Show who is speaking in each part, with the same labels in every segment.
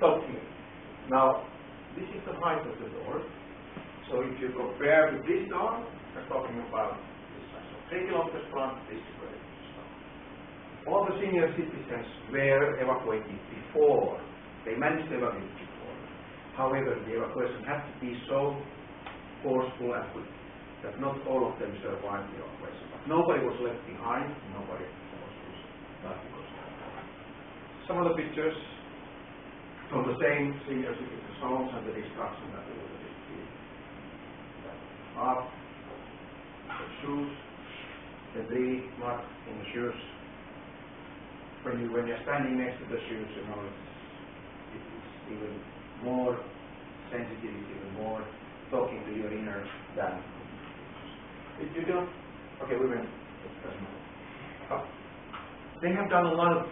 Speaker 1: stop here. Now, this is the height of the door. So if you compare with this door, we're talking about this size. So 3 kilometers front, this is where it stop. All the senior citizens were evacuated before. They managed to evacuate before. However, the evacuation had to be so forceful and quick that not all of them survived the evacuation. But nobody was left behind. Nobody was left because of that. Some of the pictures from the same senior citizens' homes and the destruction that we will see. Up, the shoes, debris, mud in the shoes. When you're standing next to the shoes, you know, it's even more sensitive, even more talking to your inner than if you don't. Okay, we went. They have done a lot of.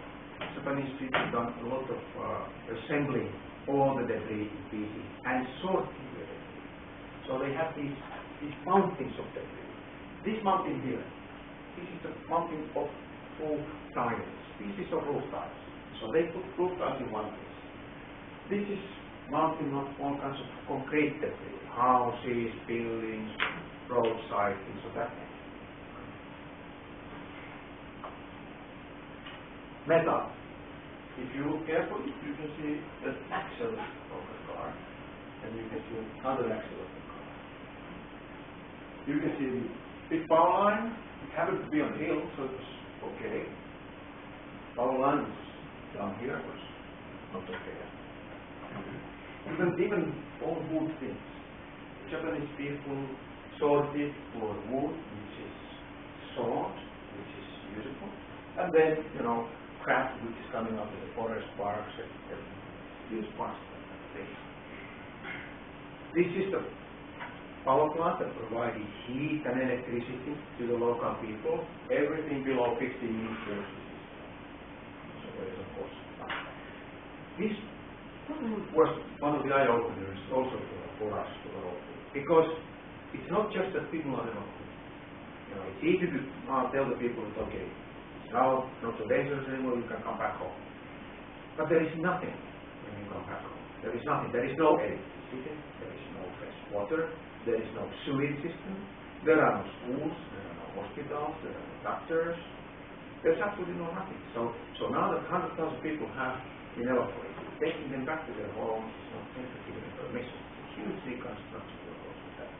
Speaker 1: Japanese people have done a lot of assembling all the debris in pieces and sorting the debris. So they have these mountains of debris. This mountain here, this is a mountain of roof tiles, pieces of roof tiles. So they put roof tiles in one place. This is mountain of all kinds of concrete debris, houses, buildings, roadside, things of that nature. Metal. If you look carefully, you can see the axle of the car, and you can see another axle of the car. You can see the big power line. It happened to be on the hill, so it was okay. Power line was down here, was not okay. Even all wood things. Japanese people sorted for wood, which is sawed, which is useful, and then, you know, crap which is coming out of the forest parks and used parts of things. This is the power plant that provided heat and electricity to the local people. Everything below 15 meters. So there is, of course, this was one of the eye openers also for us, for the whole thing, because it's not just that people are evacuated. You know, it's easy to tell the people that okay, now not so dangerous anymore, you can come back home. But there is nothing when you come back home. There is nothing. There is no electricity, there is no fresh water, there is no sewage system, there are no schools, there are no hospitals, there are no doctors. There's absolutely no nothing. So now that 100,000 people have been evacuated, taking them back to their homes is not given permission. It's a huge reconstruction that goes with that.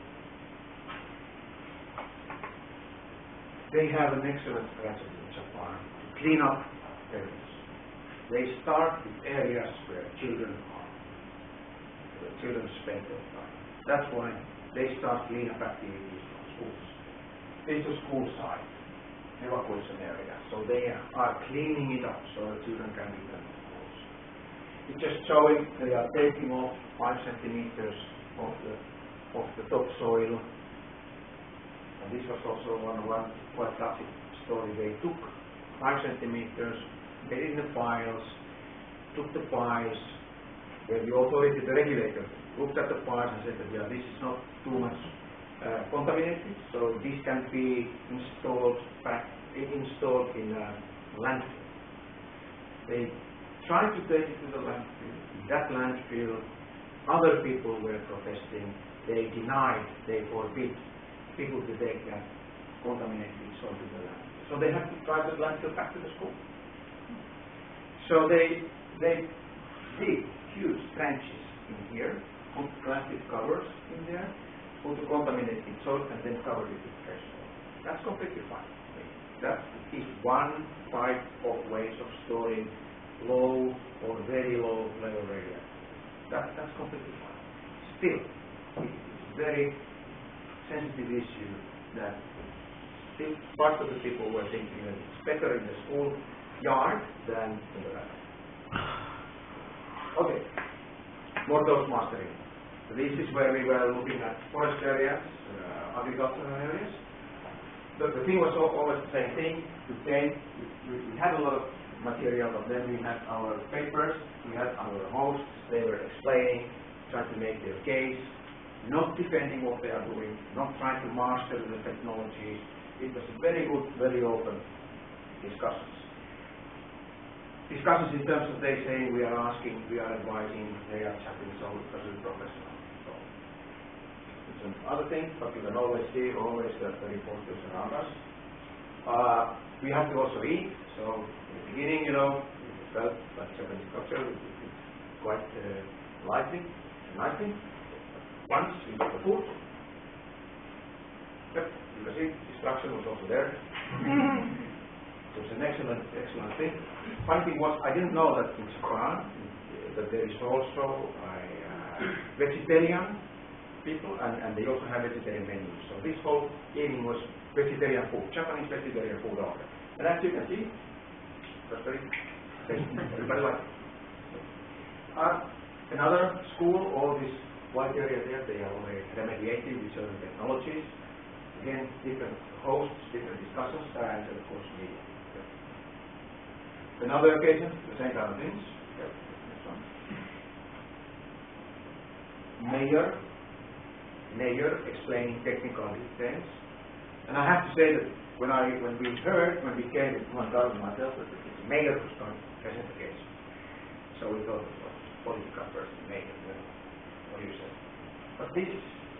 Speaker 1: They have an excellent strategy in Japan to clean up areas. They start with areas where children are, where children spend their time. That's why they start cleanup activities from schools. It's a school site, evacuation area, so they are cleaning it up so the children can return to schools. It's just showing they are taking off 5 centimeters of the topsoil. And this was also one quite classic story. They took 5 centimeters, made it in the piles, took the piles, where the authority, the regulator, looked at the piles and said that yeah, this is not too much contaminated, so this can be installed in a landfill. They tried to take it to the landfill. In that landfill, other people were protesting. They denied, they forbid people to take that contaminated soil to the landfill. So they have to drive the landfill back to the school. So they dig huge trenches in here, put plastic covers in there, put the contaminated soil, and then cover it with fresh soil. That's completely fine. That is one type of ways of storing low or very low level radioactivity. That's completely fine. Still, it's a very sensitive issue that still part of the people were thinking that it's better in the school yard than in the lab. Okay, more dose mastering. So this is where we were looking at forest areas, agricultural areas. The thing was always the same thing. We had a lot of material, but then we had our papers, we had our hosts, they were explaining, trying to make their case, not defending what they are doing, not trying to master the technology. It was very good, very open discussions. discussions in terms of they say we are asking, we are advising, they are chatting, so it's a professional. So it's another thing, but you can always see always the reporters around us. We have to also eat, so in the beginning, you know, we felt like Japanese culture, it's quite lively and nicely. Once we got the food, yep, you can see instruction was also there. It was an excellent thing. Funny thing was, I didn't know that in Japan that there is also vegetarian people, and they also have vegetarian menus. So this whole evening was vegetarian food, Japanese vegetarian food order. And as you can see, that's very tasty. Everybody likes it. Another school, all this white area there, they are already remediated with certain technologies. Again, different hosts, different discussions, and of course media. Another occasion, the same kind of things. Yep. Next one. Mayor explaining technical details. And I have to say that when we came to myself that the mayor was going to present the case. So we thought it was a political person, mayor, what do you say? But this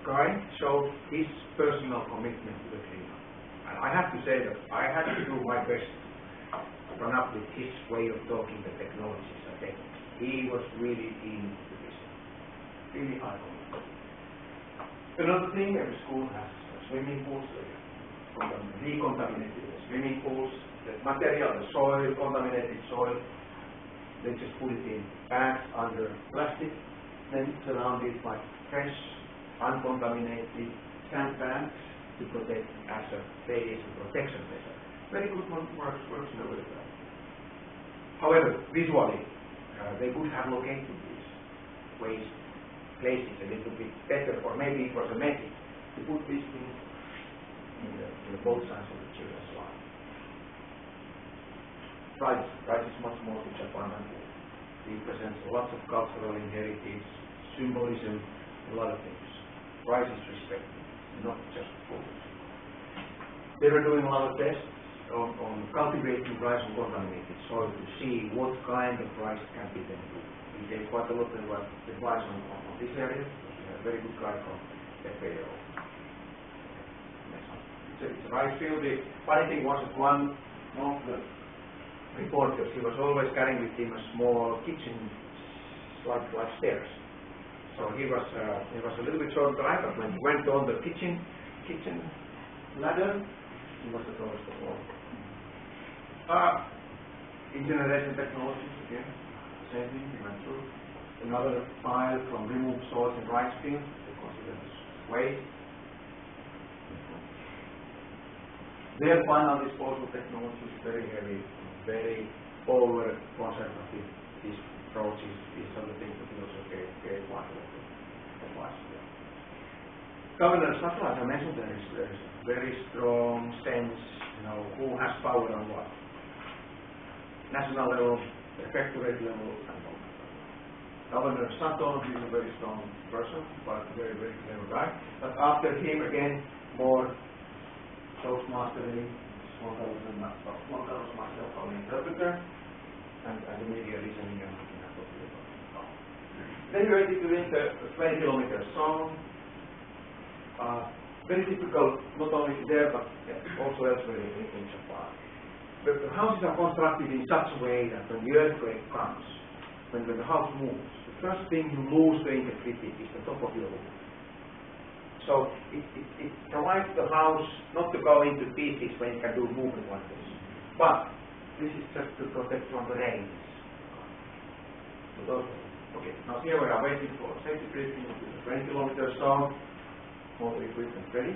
Speaker 1: guy showed his personal commitment to the cleanup. And I have to say that I had to do my best to run up with his way of talking, the technologies and techniques. He was really into this. Really high commitment. Another thing, every school has swimming pools, decontaminated swimming pools, the material, the soil, contaminated soil, they just put it in bags under plastic, then surrounded by fresh, uncontaminated sandbags to protect as a base, a protection measure. Very good one, works very well. However, visually, they could have located these waste places a little bit better, or maybe it was a method to put these things in the both sides of the children's line. Rice is much more to Japan than food. It presents lots of cultural heritage, symbolism, a lot of things. Rice is respected, not just food. They were doing a lot of tests on cultivating rice on contaminated soil to see what kind of rice can be then good. We gave quite a lot of advice on this area, because we have a very good guy from FAO. It's a rice field. The funny thing was that one of the reporters, he was always carrying with him a small kitchen, like stairs. So he was a little bit short guy, but when he went on the kitchen ladder, he was the tallest of all. Incineration technologies again. Same thing, we went through. Another file from removed soils in rice fields, they consider this waste. Their final disposal technology is very heavy, very over conservative. These approaches, these are the things that we also gave quite a lot of advice. Governance, as I mentioned, there is a very strong sense, who has power on what. National level, prefectorate level, and all that. Governor Sato is a very strong person, but very, very clever guy. But after him, again, more Toastmastering, small girls myself on the interpreter, and the media listening and looking at what we are talking about. Then we went into the 20-kilometer zone. Very typical, not only there, but also elsewhere in Japan. The houses are constructed in such a way that when the earthquake comes, when the house moves, the first thing you lose the integrity is the top of your roof. So it provides the house not to go into pieces when you can do movement like this. But this is just to protect from the rains. Okay, now here we are waiting for safety briefing to the 20-kilometer zone. All the equipment ready.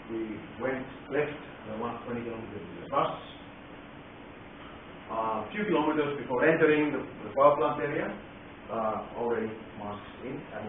Speaker 1: We went left 120 kilometers to the bus. A few kilometers before entering the power plant area, already masks in, and